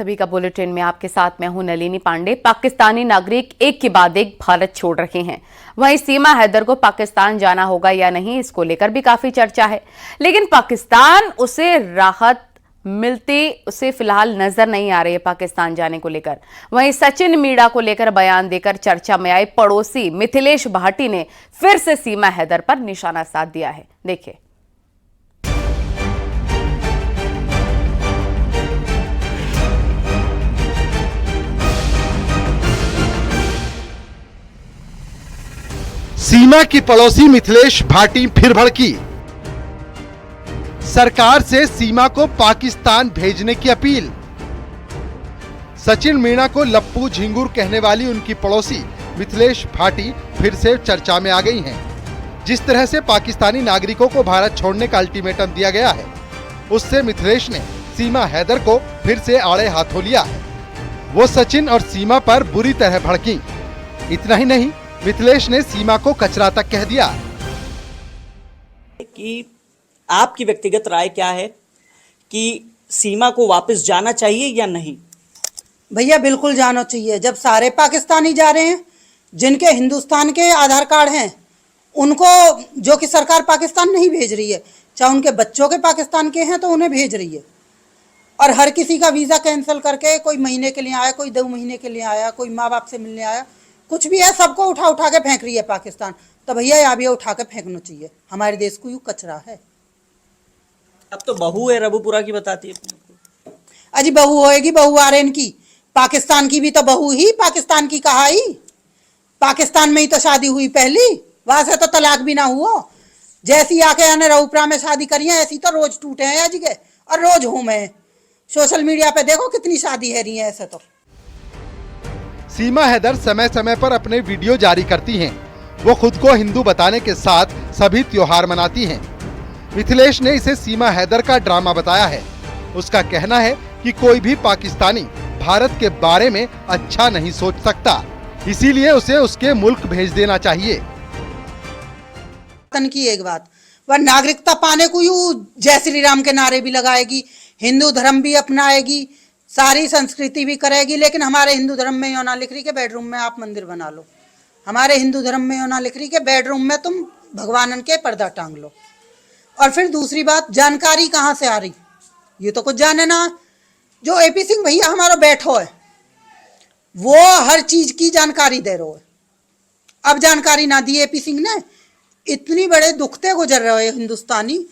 सभी का बुलेटिन में आपके साथ मैं हूं नलिनी पांडे। पाकिस्तानी नागरिक एक के बाद एक भारत छोड़ रहे हैं। वहीं सीमा हैदर को पाकिस्तान जाना होगा या नहीं, इसको लेकर भी काफी चर्चा है, लेकिन पाकिस्तान उसे राहत मिलती उसे फिलहाल नजर नहीं आ रही है पाकिस्तान जाने को लेकर। वहीं सचिन मीणा को लेकर बयान देकर चर्चा में आए पड़ोसी मिथिलेश भाटी ने फिर से सीमा हैदर पर निशाना साध दिया है। देखिए। सीमा की पड़ोसी मिथिलेश भाटी फिर भड़की। सरकार से सीमा को पाकिस्तान भेजने की अपील। सचिन मीणा को लप्पू झिंगुर कहने वाली उनकी पड़ोसी मिथिलेश भाटी फिर से चर्चा में आ गई हैं। जिस तरह से पाकिस्तानी नागरिकों को भारत छोड़ने का अल्टीमेटम दिया गया है, उससे मिथिलेश ने सीमा हैदर को फिर से आड़े हाथों लिया है। वो सचिन और सीमा पर बुरी तरह भड़की। इतना ही नहीं, मिथिलेश ने सीमा को कचरा तक कह दिया। कि आपकी व्यक्तिगत राय क्या है कि सीमा को वापस जाना चाहिए या नहीं? भैया बिल्कुल जाना चाहिए। जब सारे पाकिस्तानी जा रहे हैं, जिनके हिंदुस्तान के आधार कार्ड हैं, उनको जो कि सरकार पाकिस्तान नहीं भेज रही है, चाहे उनके बच्चों के पाकिस्तान के हैं तो उन्हें भेज रही है। और हर किसी का वीज़ा कैंसिल करके कोई महीने के लिए आया, कोई 2 महीने के लिए आया, कोई माँ बाप से मिलने आया, कुछ भी है, सबको उठा उठा के फेंक रही है पाकिस्तान। तो भैया यहाँ भी उठा के फेंकना चाहिए। हमारे देश को यूँ कचरा है। अब तो बहू है रबूपुरा की, बताती है। अजी बहू होएगी, बहू आर्यन की, पाकिस्तान की भी तो बहू ही पाकिस्तान की कहा ही। पाकिस्तान में ही तो शादी हुई पहली, वहां से तो तलाक भी ना हुआ। जैसी आके आने रबूपुरा में शादी करी है, ऐसी तो रोज टूटे हैं आज के, और रोज होम है। सोशल मीडिया पे देखो कितनी शादी है रही है ऐसे। तो सीमा हैदर समय समय पर अपने वीडियो जारी करती हैं। वो खुद को हिंदू बताने के साथ सभी त्योहार मनाती हैं। मिथिलेश ने इसे सीमा हैदर का ड्रामा बताया है। उसका कहना है कि कोई भी पाकिस्तानी भारत के बारे में अच्छा नहीं सोच सकता, इसीलिए उसे उसके मुल्क भेज देना चाहिए। तन की एक बात, वह नागरिकता पाने को यूं जय श्री राम के नारे भी लगाएगी, हिंदू धर्म भी अपनाएगी, सारी संस्कृति भी करेगी, लेकिन हमारे हिंदू धर्म में यो ना लिख रही के बेडरूम में आप मंदिर बना लो। हमारे हिंदू धर्म में यो ना लिख रही के बेडरूम में तुम भगवान के पर्दा टांग लो। और फिर दूसरी बात, जानकारी कहाँ से आ रही, ये तो कुछ जाने ना। जो एपी सिंह भैया हमारा बैठो है, वो हर चीज की जानकारी दे रहे है। अब जानकारी ना दी एपी सिंह ने, इतनी बड़े दुखते गुजर रहे हैं हिंदुस्तानी।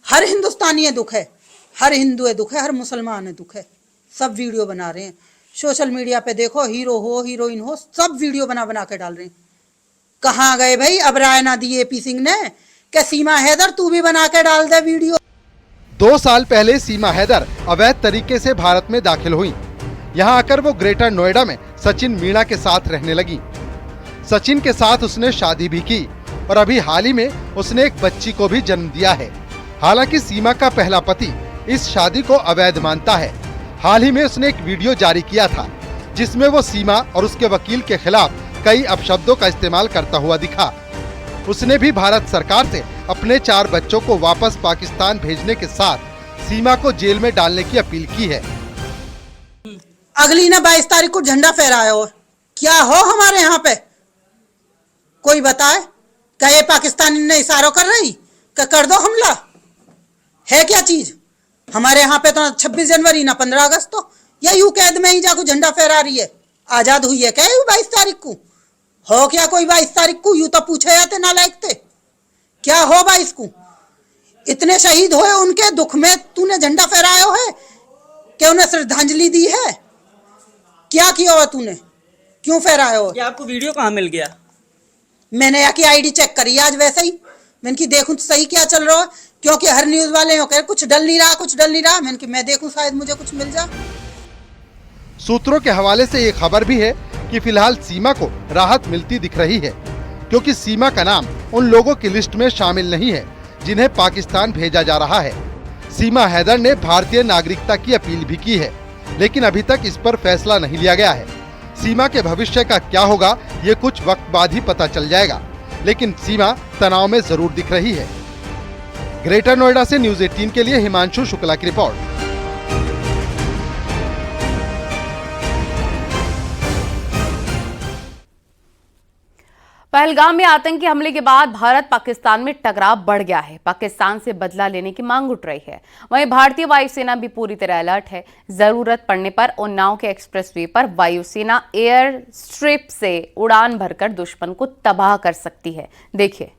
हर हिंदुस्तानी है दुख है, हर हिंदू है दुख है, हर मुसलमान है दुख है। सब वीडियो बना रहे हैं सोशल मीडिया पे, देखो हीरो हो हीरोइन हो, सब वीडियो बना बना के डाल रहे हैं। कहाँ गए भाई? अब राय ना दी एपी सिंह ने कि सीमा हैदर तू भी बना के डाल दे वीडियो। 2 साल पहले सीमा हैदर अवैध तरीके से भारत में दाखिल हुई। यहाँ आकर वो ग्रेटर नोएडा में सचिन मीणा के साथ रहने लगी। सचिन के साथ उसने शादी भी की और अभी हाल ही में उसने एक बच्ची को भी जन्म दिया है। हालांकि सीमा का पहला पति इस शादी को अवैध मानता है। हाल ही में उसने एक वीडियो जारी किया था, जिसमें वो सीमा और उसके वकील के खिलाफ कई अपशब्दों का इस्तेमाल करता हुआ दिखा। उसने भी भारत सरकार से अपने 4 बच्चों को वापस पाकिस्तान भेजने के साथ सीमा को जेल में डालने की अपील की है। अगली ने 22 तारीख को झंडा फहराया हो, क्या हो हमारे यहाँ पे कोई बताए? क्या ये पाकिस्तानी ने इशारा कर रही कि कर दो हमला? है क्या चीज? हमारे यहाँ पे तो 26 जनवरी ना 15 अगस्त, तो या यूं कैद में ही जाकर झंडा फहरा रही है। आजाद हुई है क्या 22 तारीख को? हो क्या कोई 22 तारीख को? यूं तो पूछे जाते नालायक थे। क्या हो 22 को? इतने शहीद हुए, उनके दुख में तूने झंडा फहराया है कि उन्हें श्रद्धांजलि दी है? क्या किया हो तूने? क्यों फहराया हो? क्या आपको वीडियो कहाँ मिल गया? मैंने यहाँ की आईडी चेक करी आज वैसे ही, मैंने की देखूं तो सही क्या चल रहा है, क्योंकि हर न्यूज वाले हो कह कुछ डल नहीं रहा, कुछ डल नहीं रहा। मैंने कि मैं देखूं शायद मुझे कुछ मिल जाए। सूत्रों के हवाले से ये खबर भी है कि फिलहाल सीमा को राहत मिलती दिख रही है, क्योंकि सीमा का नाम उन लोगों की लिस्ट में शामिल नहीं है जिन्हें पाकिस्तान भेजा जा रहा है। सीमा हैदर ने भारतीय नागरिकता की अपील भी की है, लेकिन अभी तक इस पर फैसला नहीं लिया गया है। सीमा के भविष्य का क्या होगा ये कुछ वक्त बाद ही पता चल जाएगा, लेकिन सीमा तनाव में जरूर दिख रही है। ग्रेटर नोएडा से न्यूज़ 18 के लिए हिमांशु शुक्ला की रिपोर्ट। पहलगाम में आतंकी हमले के बाद भारत पाकिस्तान में टकराव बढ़ गया है। पाकिस्तान से बदला लेने की मांग उठ रही है। वहीं भारतीय वायुसेना भी पूरी तरह अलर्ट है। जरूरत पड़ने पर उन्नाव के एक्सप्रेसवे पर वायुसेना एयर स्ट्रिप से उड़ान भरकर दुश्मन को तबाह कर सकती है। देखिए।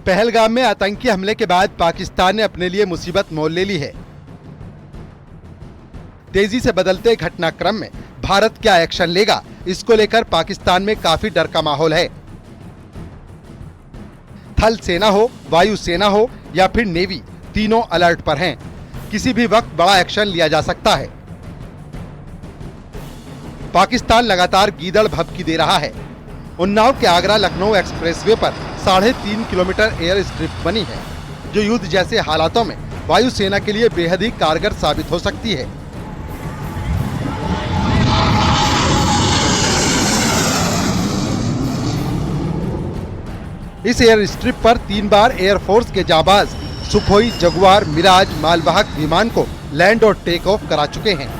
पहलगाम में आतंकी हमले के बाद पाकिस्तान ने अपने लिए मुसीबत मोल ले ली है। तेजी से बदलते घटनाक्रम में भारत क्या एक्शन लेगा, इसको लेकर पाकिस्तान में काफी डर का माहौल है। थल सेना हो, वायु सेना हो या फिर नेवी, तीनों अलर्ट पर हैं। किसी भी वक्त बड़ा एक्शन लिया जा सकता है। पाकिस्तान लगातार गीदड़ भभकी दे रहा है। उन्नाव के आगरा लखनऊ एक्सप्रेसवे पर 3.5 किलोमीटर एयर स्ट्रिप बनी है, जो युद्ध जैसे हालातों में वायुसेना के लिए बेहद ही कारगर साबित हो सकती है। इस एयर स्ट्रिप पर 3 बार एयरफोर्स के जाबाज सुखोई, जगुआर, मिराज मालवाहक विमान को लैंड और टेक ऑफ करा चुके हैं।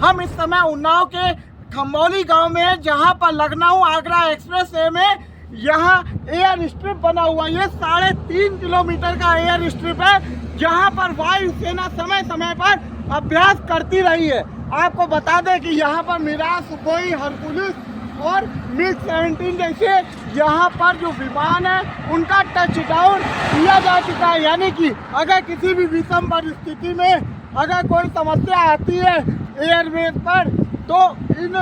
हम इस समय उन्नाव के खम्बौली गांव में, जहां पर लखनऊ आगरा एक्सप्रेस वे में यहाँ एयर स्ट्रिप बना हुआ, ये 3.5 किलोमीटर का एयर स्ट्रिप है, जहां पर वायुसेना समय समय पर अभ्यास करती रही है। आपको बता दें कि यहाँ पर मिराज, सुखोई, हरकुलिस और MiG-17 जैसे यहाँ पर जो विमान है उनका टच डाउन किया जा चुका है। यानी कि अगर किसी भी विषम परिस्थिति में अगर कोई समस्या आती है एयरवेज पर, तो इन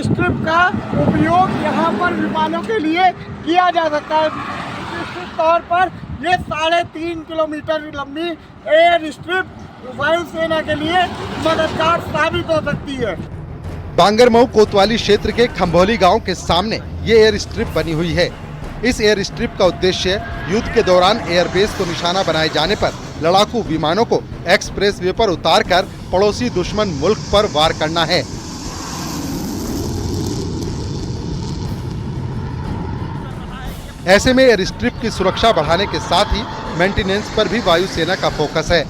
स्ट्रिप का उपयोग यहाँ पर विमानों के लिए किया जा सकता है। निश्चित तौर पर ये 3.5 किलोमीटर लंबी एयर स्ट्रिप वायुसेना के लिए मददगार साबित हो सकती है। बांगरमऊ कोतवाली क्षेत्र के खम्भौली गांव के सामने ये एयर स्ट्रिप बनी हुई है। इस एयर स्ट्रिप का उद्देश्य युद्ध के दौरान एयरबेस को निशाना बनाए जाने पर लड़ाकू विमानों को एक्सप्रेसवे पर उतारकर पड़ोसी दुश्मन मुल्क पर वार करना है। ऐसे में एयर स्ट्रिप की सुरक्षा बढ़ाने के साथ ही मेंटेनेंस पर भी वायुसेना का फोकस है।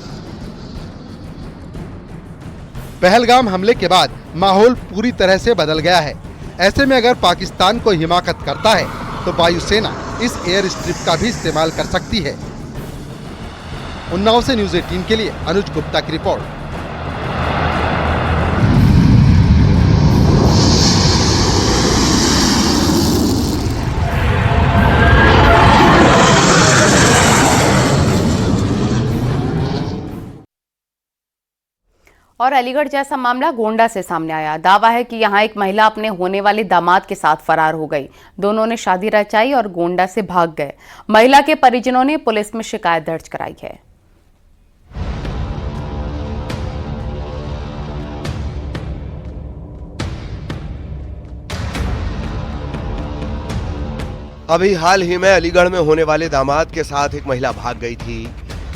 पहलगाम हमले के बाद माहौल पूरी तरह से बदल गया है। ऐसे में अगर पाकिस्तान को हिमाकत करता है तो वायुसेना इस एयर स्ट्रिप का भी इस्तेमाल कर सकती है। उन्नाव से न्यूज़ 18 के लिए अनुज गुप्ता की रिपोर्ट। और अलीगढ़ जैसा मामला गोंडा से सामने आया। दावा है कि यहां एक महिला अपने होने वाले दामाद के साथ फरार हो गई। दोनों ने शादी रचाई और गोंडा से भाग गए। महिला के परिजनों ने पुलिस में शिकायत दर्ज कराई है। अभी हाल ही में अलीगढ़ में होने वाले दामाद के साथ एक महिला भाग गई थी।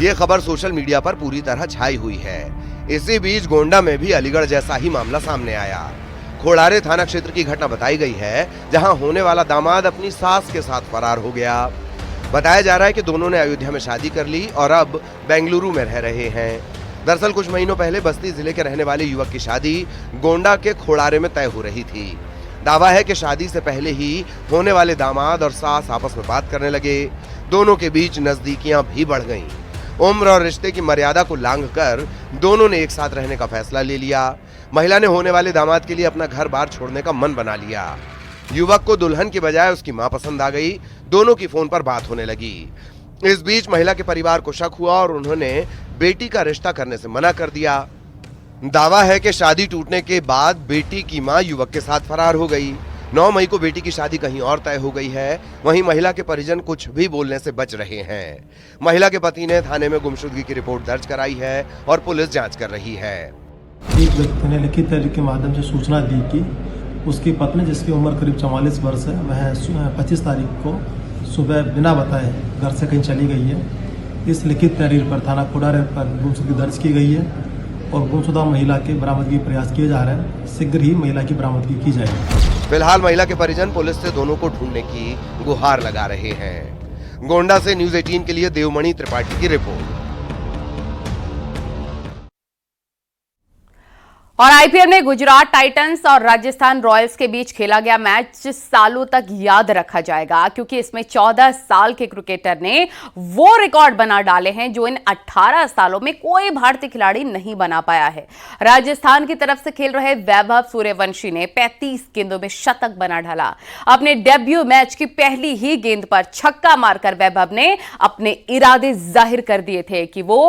ये खबर सोशल मीडिया पर पूरी तरह छाई हुई है। इसी बीच गोंडा में भी अलीगढ़ जैसा ही मामला सामने आया। खोड़ारे थाना क्षेत्र की घटना बताई गई है, जहां होने वाला दामाद अपनी सास के साथ फरार हो गया। बताया जा रहा है कि दोनों ने अयोध्या में शादी कर ली और अब बेंगलुरु में रह रहे हैं। दरअसल कुछ महीनों पहले बस्ती जिले के रहने वाले युवक की शादी गोंडा के खोड़ारे में तय हो रही थी। दावा है कि शादी से पहले ही होने वाले दामाद और सास आपस में बात करने लगे। दोनों के बीच नजदीकियां भी बढ़ गईं। उम्र और रिश्ते की मर्यादा को लांघकर दोनों ने एक साथ रहने का फैसला ले लिया। महिला ने होने वाले दामाद के लिए अपना घर बार छोड़ने का मन बना लिया। युवक को दुल्हन की बजाय उसकी मां पसंद आ गई। दोनों की फोन पर बात होने लगी। इस बीच महिला के परिवार को शक हुआ और उन्होंने बेटी का रिश्ता करने से मना कर दिया। दावा है कि शादी टूटने के बाद बेटी की मां युवक के साथ फरार हो गई। 9 मई को बेटी की शादी कहीं और तय हो गई है। वहीं महिला के परिजन कुछ भी बोलने से बच रहे हैं। महिला के पति ने थाने में गुमशुदगी की रिपोर्ट दर्ज कराई है और पुलिस जांच कर रही है। एक व्यक्ति ने लिखित तहरीर के माध्यम से सूचना दी कि उसकी पत्नी, जिसकी उम्र करीब 44 वर्ष है, वह 25 तारीख को सुबह बिना बताए घर से कहीं चली गई है। इस लिखित तहरीर पर थाना खोड़ारे पर गुमशुदगी दर्ज की गई है और गुमशुदा महिला के बरामदगी के प्रयास किए जा रहे हैं। शीघ्र ही महिला की बरामदगी की जाएगी। फिलहाल महिला के परिजन पुलिस से दोनों को ढूंढने की गुहार लगा रहे हैं। गोंडा से न्यूज़ 18 के लिए देवमणि त्रिपाठी की रिपोर्ट। और आईपीएल में गुजरात टाइटंस और राजस्थान रॉयल्स के बीच खेला गया मैच सालों तक याद रखा जाएगा, क्योंकि इसमें 14 साल के क्रिकेटर ने वो रिकॉर्ड बना डाले हैं जो इन 18 सालों में कोई भारतीय खिलाड़ी नहीं बना पाया है। राजस्थान की तरफ से खेल रहे वैभव सूर्यवंशी ने 35 गेंदों में शतक बना डाला। अपने डेब्यू मैच की पहली ही गेंद पर छक्का मारकर वैभव ने अपने इरादे जाहिर कर दिए थे कि वो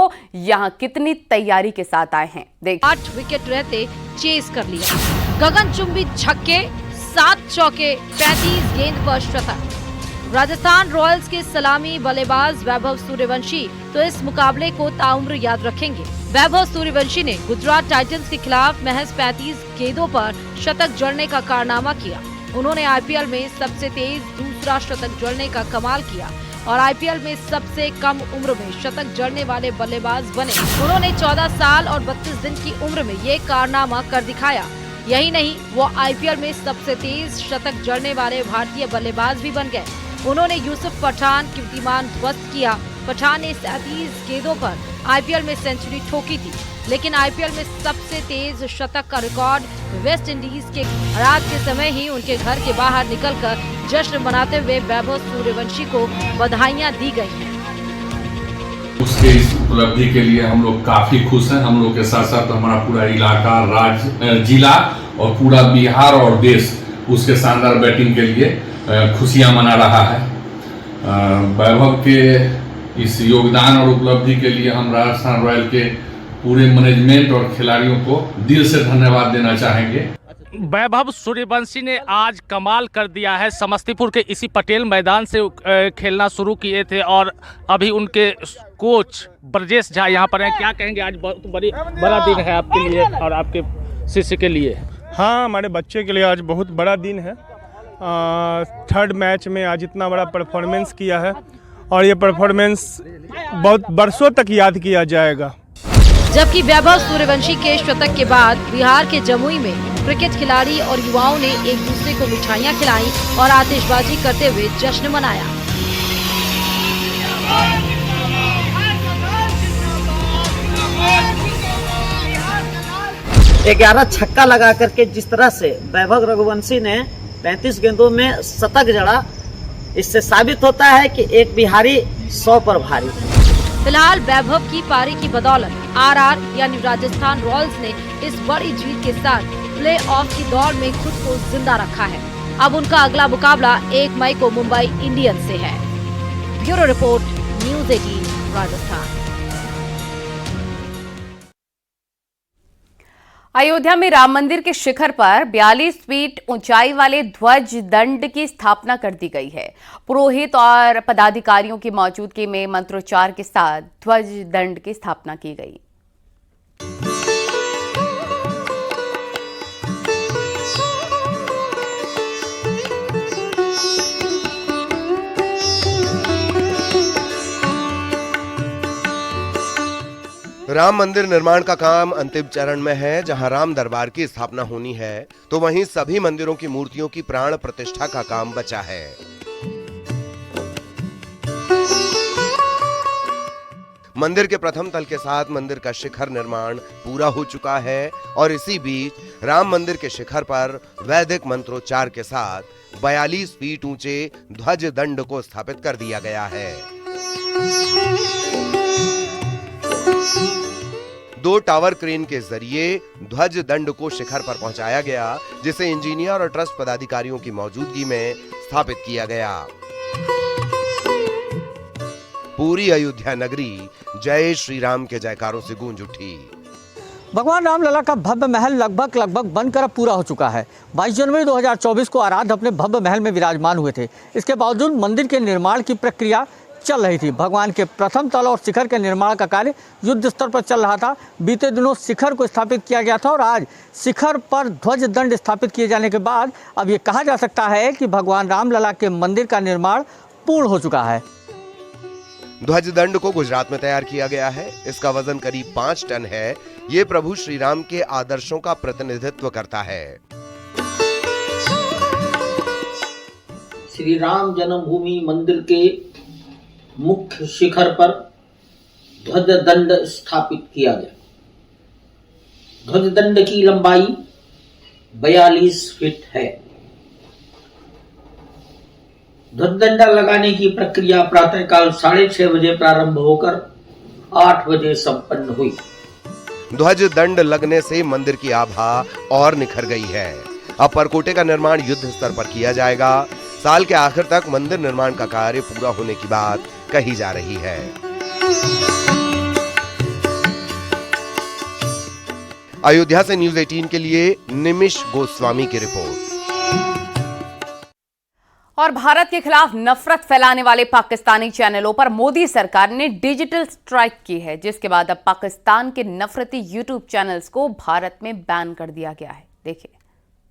यहां कितनी तैयारी के साथ आए हैं। 8 विकेट रहते चेस कर लिया, गगनचुंबी छक्के, 7 चौके, 35 गेंद पर शतक। राजस्थान रॉयल्स के सलामी बल्लेबाज वैभव सूर्यवंशी तो इस मुकाबले को ताउम्र याद रखेंगे। वैभव सूर्यवंशी ने गुजरात टाइटंस के खिलाफ महज 35 गेंदों पर शतक जड़ने का कारनामा किया। उन्होंने आईपीएल में सबसे तेज दूसरा शतक जड़ने का कमाल किया और आईपीएल में सबसे कम उम्र में शतक जड़ने वाले बल्लेबाज बने। उन्होंने 14 साल और 32 दिन की उम्र में ये कारनामा कर दिखाया। यही नहीं, वो आईपीएल में सबसे तेज शतक जड़ने वाले भारतीय बल्लेबाज भी बन गए। उन्होंने यूसुफ पठान कीर्तिमान ध्वस्त किया। पठान ने 37 गेंदों पर आईपीएल में सेंचुरी ठोकी थी, लेकिन आईपीएल में सबसे तेज शतक का रिकॉर्ड वेस्ट इंडीज के रात के समय ही उनके घर के बाहर निकलकर जश्न मनाते हुए वैभव सूर्यवंशी को बधाइयां दी गई हैं। उसके इस उपलब्धि के लिए हम लोग काफी खुश हैं। हम लोग के साथ साथ हमारा पूरा इलाका, राज्य, जिला और पूरा बिहार और देश उसके शानदार बैटिंग के लिए खुशियां मना रहा है। वैभव के इस योगदान और उपलब्धि के लिए हम राजस्थान रॉयल के पूरे मैनेजमेंट और खिलाड़ियों को दिल से धन्यवाद देना चाहेंगे। वैभव सूर्यवंशी ने आज कमाल कर दिया है। समस्तीपुर के इसी पटेल मैदान से खेलना शुरू किए थे और अभी उनके कोच ब्रजेश झा यहाँ पर हैं। क्या कहेंगे, आज बहुत बड़ा दिन है आपके लिए और आपके शिष्य के लिए? हाँ, हमारे बच्चे के लिए आज बहुत बड़ा दिन है। 3rd मैच में आज इतना बड़ा परफॉर्मेंस किया है और ये परफॉर्मेंस बहुत बरसों तक याद किया जाएगा। जबकि वैभव सूर्यवंशी के शतक के बाद बिहार के जमुई में क्रिकेट खिलाड़ी और युवाओं ने एक दूसरे को मिठाइयां खिलाई और आतिशबाजी करते हुए जश्न मनाया। 11 छक्का लगा करके जिस तरह से वैभव रघुवंशी ने 35 गेंदों में शतक जड़ा, इससे साबित होता है कि एक बिहारी 100 पर भारी। फिलहाल वैभव की पारी की बदौलत आरआर यानी राजस्थान रॉयल्स ने इस बड़ी जीत के साथ प्ले ऑफ की दौड़ में खुद को जिंदा रखा है। अब उनका अगला मुकाबला 1 मई को मुंबई इंडियंस से है। Bureau report, news 18 Rajasthan. Ayodhya में राम मंदिर के शिखर पर 42 फीट ऊंचाई वाले ध्वज दंड की स्थापना कर दी गई है। पुरोहित और पदाधिकारियों की मौजूदगी में मंत्रोच्चार के साथ ध्वज दंड की स्थापना की गई। राम मंदिर निर्माण का काम अंतिम चरण में है। जहां राम दरबार की स्थापना होनी है, तो वहीं सभी मंदिरों की मूर्तियों की प्राण प्रतिष्ठा का काम बचा है। मंदिर के प्रथम तल के साथ मंदिर का शिखर निर्माण पूरा हो चुका है और इसी बीच राम मंदिर के शिखर पर वैदिक मंत्रोच्चार के साथ 42 फीट ऊंचे ध्वज दंड को स्थापित कर दिया गया है। 2 टावर क्रेन के जरिए ध्वज दंड को शिखर पर पहुंचाया गया, जिसे इंजीनियर और ट्रस्ट पदाधिकारियों की मौजूदगी में स्थापित किया गया। पूरी अयोध्या नगरी जय श्री राम के जयकारों से गूंज उठी। भगवान रामलला का भव्य महल लगभग बनकर पूरा हो चुका है। 22 जनवरी 2024 को आराध्य अपने भव्य महल में विराजमान हुए थे। इसके बावजूद मंदिर के निर्माण की प्रक्रिया चल रही थी। भगवान के प्रथम तल और शिखर के निर्माण का कार्य युद्ध स्तर पर चल रहा था। बीते दिनों शिखर को स्थापित किया गया था और आज शिखर पर ध्वज दंड स्थापित किए जाने के बाद अब ये कहा जा सकता है कि भगवान रामलला के मंदिर का निर्माण पूर्ण हो चुका है। ध्वज दंड को गुजरात में तैयार किया गया है। इसका वजन करीब 5 टन है। ये प्रभु श्री राम के आदर्शों का प्रतिनिधित्व करता है। श्री राम जन्मभूमि मंदिर के मुख्य शिखर पर ध्वज दंड स्थापित किया गया। ध्वज दंड की लंबाई 42 फीट है। ध्वज दंड लगाने की प्रक्रिया प्रातःकाल 6:30 बजे प्रारंभ होकर 8 बजे संपन्न हुई। ध्वज दंड लगने से मंदिर की आभा और निखर गई है। अब परकोटे का निर्माण युद्ध स्तर पर किया जाएगा। साल के आखिर तक मंदिर निर्माण का कार्य पूरा होने की बात कही जा रही है। अयोध्या से न्यूज़ 18 के लिए निमिष गोस्वामी की रिपोर्ट। और भारत के खिलाफ नफरत फैलाने वाले पाकिस्तानी चैनलों पर मोदी सरकार ने डिजिटल स्ट्राइक की है, जिसके बाद अब पाकिस्तान के नफरती यूट्यूब चैनल्स को भारत में बैन कर दिया गया है। देखिए।